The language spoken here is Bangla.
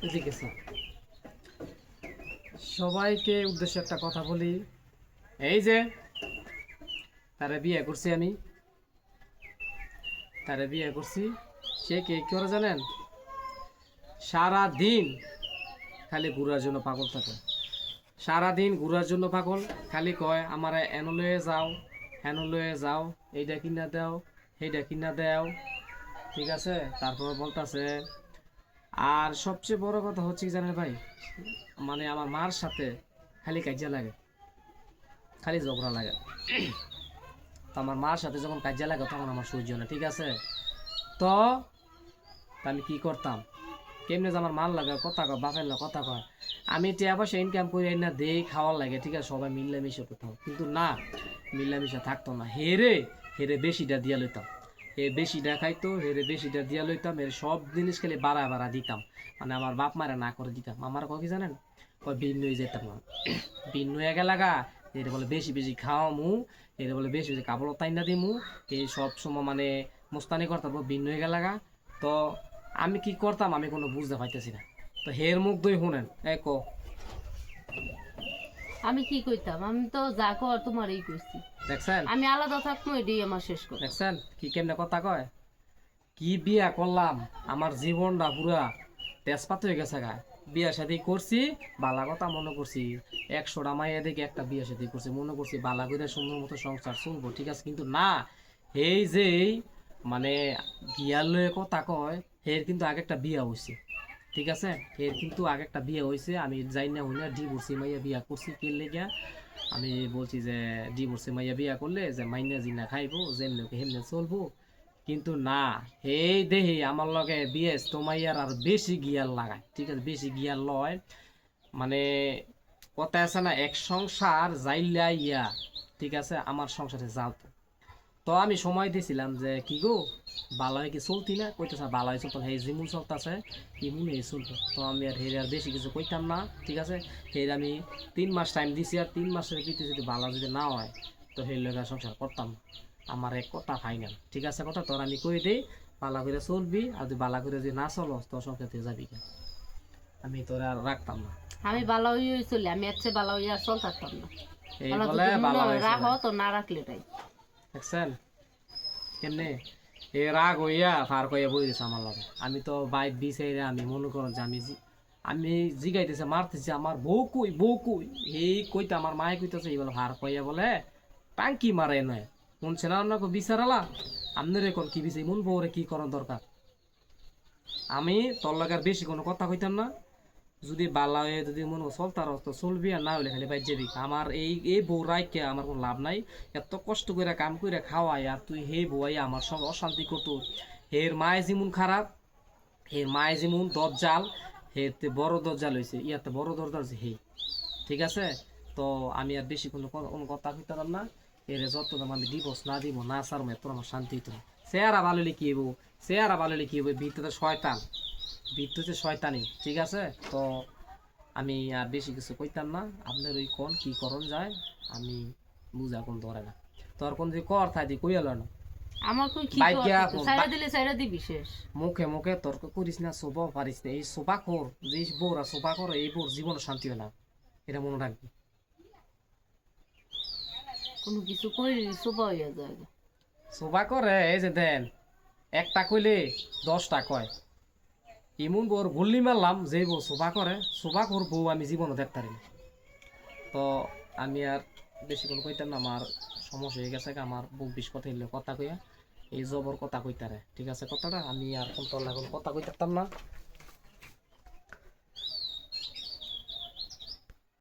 এদিকে সবাইকে উদ্দেশ্যে একটা কথা বলি। এই যে তারে বিয়ে করছি আমি, তারে বিয়ে করছি, সে কে কি করে জানেন? সারা দিন খালি ঘুরার জন্য পাগল থাকে, সারাদিন ঘুরার জন্য পাগল। খালি কয় আমার এন লয়ে যাও, হেন লয়ে যাও, এইটা কিনা দাও, সেইটা কিনা দাও, ঠিক আছে। তারপর বলতাছে, আর সবচেয়ে বড় কথা হচ্ছে কি জানেন ভাই, মানে আমার মার সাথে খালি কাজিয়া লাগে, খালি ঝগড়া লাগে। তো আমার মার সাথে যখন কাজিয়া লাগে তখন আমার সহ্য না, ঠিক আছে। তো আমি কি করতাম, কেমনে যে আমার মার লাগে কথা কয়, বাপের লাগে কথা কয়, আমি টিয়া পয়সা ইনকাম করে না দেই খাওয়ার লাগে, ঠিক আছে, সবাই মিল্লামিশা করতাম, কিন্তু না, মিল্লামিশা থাকতো না। হেরে হেরে বেশিটা দিয়া লইতাম, এ বেশিটা খাইতো, হেরে বেশিটা দিয়া লইতাম, এর সব জিনিস খেলে বাড়া বাড়া দিতাম, মানে আমার বাপ মারা না করে দিতাম। আমার কি জানেন, কয় ভিন্ন হয়ে যেতাম না, ভিন্ন হয়ে গেলাগা, এটা বলে বেশি বেশি খাওয়ামু, এটা বলে বেশি বেশি কাপড় তাই না দিমু, এই সব সময় মানে মোস্তানি করতাম, ভিন্ন হয়ে গেলাগা। তো আমি কি করতাম আমি কোনো বুঝতে পাইতেছি না। তো হের মুখ দই শুনেন, এক আমি কি কইতাম? আমি তো যা কর তোমারই কইছি। দেখছেন, আমি আলাদা থাকবো, এটাই আমার শেষ কথা। দেখছেন কি কেমনে কথা কয়, কি বিয়া করলাম, আমার জীবনটা পুরা তেজপাত হয়ে গেছে গা। বিয়া শাদি করছি, বালা কথা মনে করছি, 100টা মাইয়া দেখে একটা বিয়া শাদি করছি, মনে করছি বালা করে সুন্দর মতো সংসার চলবো, ঠিক আছে, কিন্তু না। এই যে মানে বিয়ার লয়ে কথা কয়, এর কিন্তু আগে একটা বিয়া হয়েছে, ঠিক আছে, এর কিন্তু আগে একটা বিয়ে হয়েছে, আমি যাই না হই না ডিভোর্সি মাইয়া বিয়া করছি কে লেগে। আমি বলছি যে ডিভোর্সি মাইয়া বিয়া করলে যে মাইনা জিনা খাইবো, যেমনি হেমনে চলবো, কিন্তু না, এই দেহি আমার লগে বিএস তোমাইয়ার আর বেশি গিয়ার লাগায়, ঠিক আছে, বেশি গিয়ার লয়, মানে কথা আছে না, এক সংসার যাইলা ইয়া, ঠিক আছে, আমার সংসারে যাও। তো আমি সময় দিয়েছিলাম যে কি গো বালায় কি চলতি না, কইতেছে বালায় চলতো না, হে জিমুন চলতেছে, ইমুনে চলতো। তো আমি আর হেরে আর বেশি কিছু কইতাম না, ঠিক আছে। হেরে আমি 3 মাস টাইম দিছি, আর 3 মাসের ভিতরে যদি বালা যদি না হয় তো সেই লোকের সংসার করতাম না। আমার এক কথা ফাইনাল, ঠিক আছে, কথা তোর আমি কই দিই, বালা করে চলবি, আর তুই বালা করে যদি না চলো তোর সংসার তুই যাবি কেন, আমি তোর আর রাখতাম না। আমি বালা হইয়া চলি, আমি এর চেয়ে বালা হইয়া আর চল থাকতাম না। এই আল্লাহ বলে যদি মনে বালা হয় হয়েছে, রাখো তো না রাখলে তাই। দেখছেন কেমনে এ রাগ হইয়া ফার কইয়া বই দিছে আমার লগে। আমি তো বাইক বিছাইরা আমি মনে করেন যে আমি জিগাইতেছে মারতেছি, আমার বউ কই, বউ কই, এই কইতে আমার মায়ে কইতেছে, এই বলে ফার কইয়া বলে টাঙ্কি মারে নয়, শুনছে না অন্য বিচারালা, আপনার এখন কি বিচাই মন বউরে কি করার দরকার। আমি তোর লগে আর বেশি কোনো কথা কইতাম না, যদি বালা হয়ে যদি মনে চলতার তো চলবি, আর না হলে খালি বাইর যাবি। আমার এই এই বউ রাইকে আমার কোনো লাভ নাই, এত কষ্ট করে কাম করে খাওয়াই, আর তুই হে বউয়াই আমার সঙ্গে অশান্তি করতো। হের মায়ে যেমন খারাপ, হের মায়ে যেমন দজ্জাল, হেতে বড় দজ্জাল হয়েছে, ইয়াতে বড় দরজাল হয়েছে হে, ঠিক আছে। তো আমি আর বেশি কোনো কথা কইতাম না। এর যত আমি ডিভোর্স না দিব না সার তোর আমার শান্তি হইতো না। চেহারা ভালো হলে কি হবো, চেহারা ভালো হলে কি হবো, ভিতরে শয়তান, ভিতরে হচ্ছে শয়তানি, ঠিক আছে। তো আমি আর বেশি কিছু কইতাম না, আপনার ওই কোন কি করণ যায়, আমি বুঝা কোন ধরে না, তোর কোন যে কর থাই দি কইয়াল না, আমার কই কি বাইক গিয়া করতে সাইরা দিলে সাইরা দিবি শেষ। মুখে মুখে তর্ক করিস না, সোফা পারিস না, এই সোফা খোর, যে বউরা সোফা করে এই বউর জীবন শান্তি হয় না, এটা মনে রাখবি। কোনো কিছু কই সোপা হইয়া যায়। সোফা করে এই যে দেন, একটা কইলে 10টা কয়, এমন বউর গুল্লি মারলাম যে বউ সোফা করে, সোফা কর বউ আমি জীবনও দেখতে পারি না। তো আমি আর বেশি কোনো কইতাম না, আমার সমস্যা হয়ে গেছে, আমার বুক বিষ কথা হইলে কথা কইয়া এই জবর কথা কইতারে, ঠিক আছে, কথাটা আমি আর কোন তোর কথা কইতাম না।